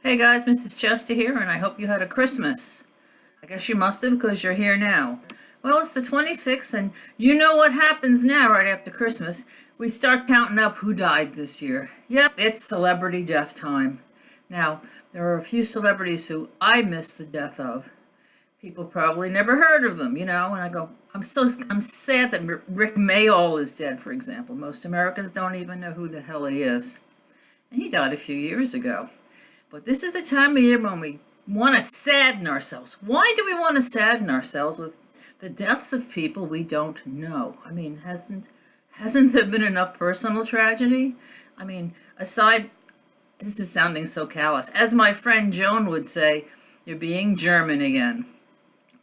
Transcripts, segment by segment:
Hey guys, Mrs. Chester here, and I hope you had a Christmas. I guess you must have because you're here now. Well, it's the 26th, and you know what happens now right after Christmas. We start counting up who died this year. Yep, it's celebrity death time. Now, there are a few celebrities who I missed the death of. People probably never heard of them, and I go, I'm sad that Rick Mayall is dead, for example. Most Americans don't even know who the hell he is. And he died a few years ago. But this is the time of year when we want to sadden ourselves. Why do we want to sadden ourselves with the deaths of people we don't know? I mean, hasn't there been enough personal tragedy? I mean, aside, this is sounding so callous. As my friend Joan would say, you're being German again.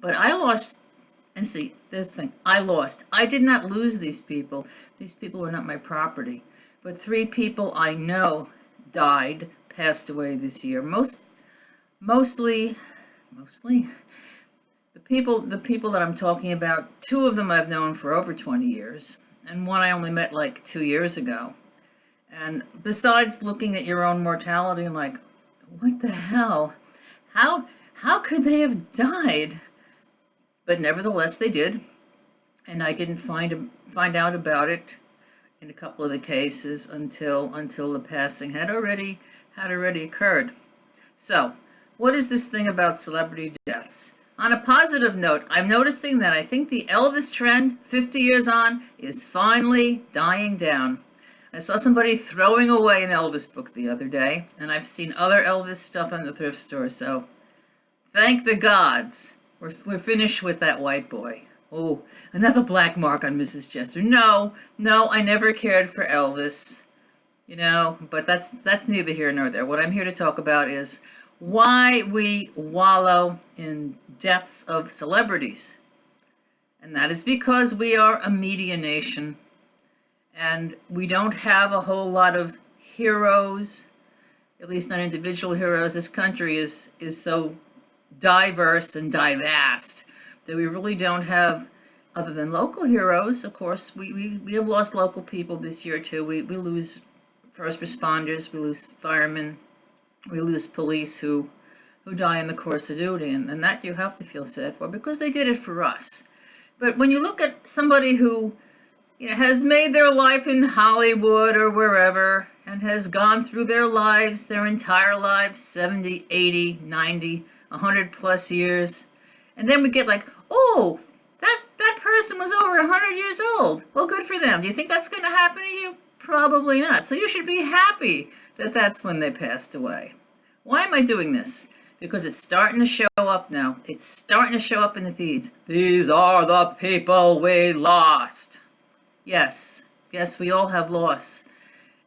But I lost, and see, there's the thing, I lost. I did not lose these people. These people were not my property. But 3 people I know died, passed away this year. Mostly, the people that I'm talking about, 2 of them I've known for over 20 years, and one I only met like 2 years ago. And besides looking at your own mortality, I'm like, what the hell? How could they have died? But nevertheless, they did, and I didn't find out about it in a couple of the cases until the passing had already occurred. So, what is this thing about celebrity deaths? On a positive note, I'm noticing that I think the Elvis trend, 50 years on, is finally dying down. I saw somebody throwing away an Elvis book the other day, and I've seen other Elvis stuff in the thrift store, so thank the gods. We're finished with that white boy. Oh, another black mark on Mrs. Chester. No, I never cared for Elvis. But that's neither here nor there. What I'm here to talk about is why we wallow in deaths of celebrities. And that is because we are a media nation, and we don't have a whole lot of heroes, at least not individual heroes. This country is so diverse and divast that we really don't have, other than local heroes. Of course, we have lost local people this year too. We lose first responders, we lose firemen, we lose police who die in the course of duty, and that you have to feel sad for because they did it for us. But when you look at somebody who has made their life in Hollywood or wherever and has gone through their lives, their entire lives, 70, 80, 90, 100 plus years, and then we get like, oh, that person was over 100 years old. Well, good for them. Do you think that's going to happen to you? Probably not. So you should be happy that that's when they passed away. Why am I doing this? Because it's starting to show up now. It's starting to show up in the feeds. These are the people we lost. Yes, we all have loss.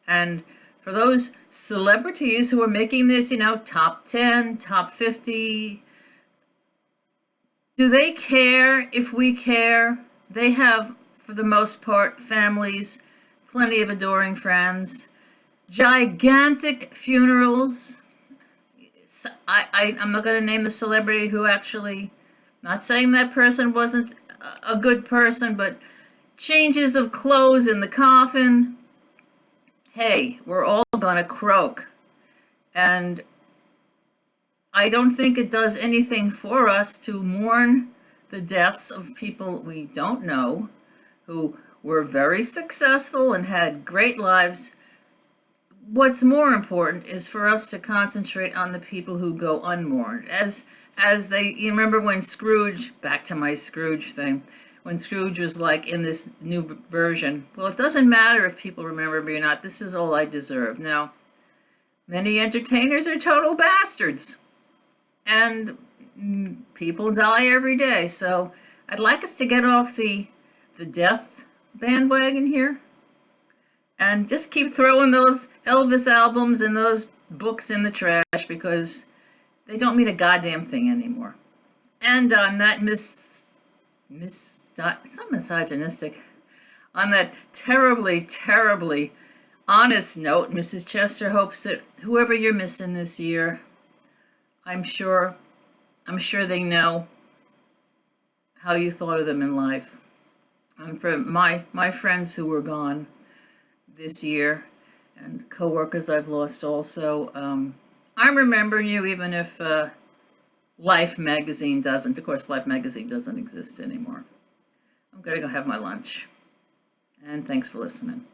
And for those celebrities who are making this, top 10, top 50, do they care if we care? They have, for the most part, families, plenty of adoring friends, gigantic funerals. I'm not going to name the celebrity who actually, not saying that person wasn't a good person, but changes of clothes in the coffin. Hey, we're all going to croak. And I don't think it does anything for us to mourn the deaths of people we don't know, who were very successful and had great lives. What's more important is for us to concentrate on the people who go unmourned. You remember when Scrooge, back to my Scrooge thing, when Scrooge was like in this new version, well, it doesn't matter if people remember me or not, this is all I deserve. Now, many entertainers are total bastards, and people die every day, so I'd like us to get off the death bandwagon here and just keep throwing those Elvis albums and those books in the trash because they don't mean a goddamn thing anymore. And on that it's not misogynistic, on that terribly, terribly honest note, Mrs. Chester hopes that whoever you're missing this year, I'm sure they know how you thought of them in life. And for my friends who were gone this year, and coworkers I've lost also, I'm remembering you even if Life magazine doesn't. Of course, Life magazine doesn't exist anymore. I'm going to go have my lunch. And thanks for listening.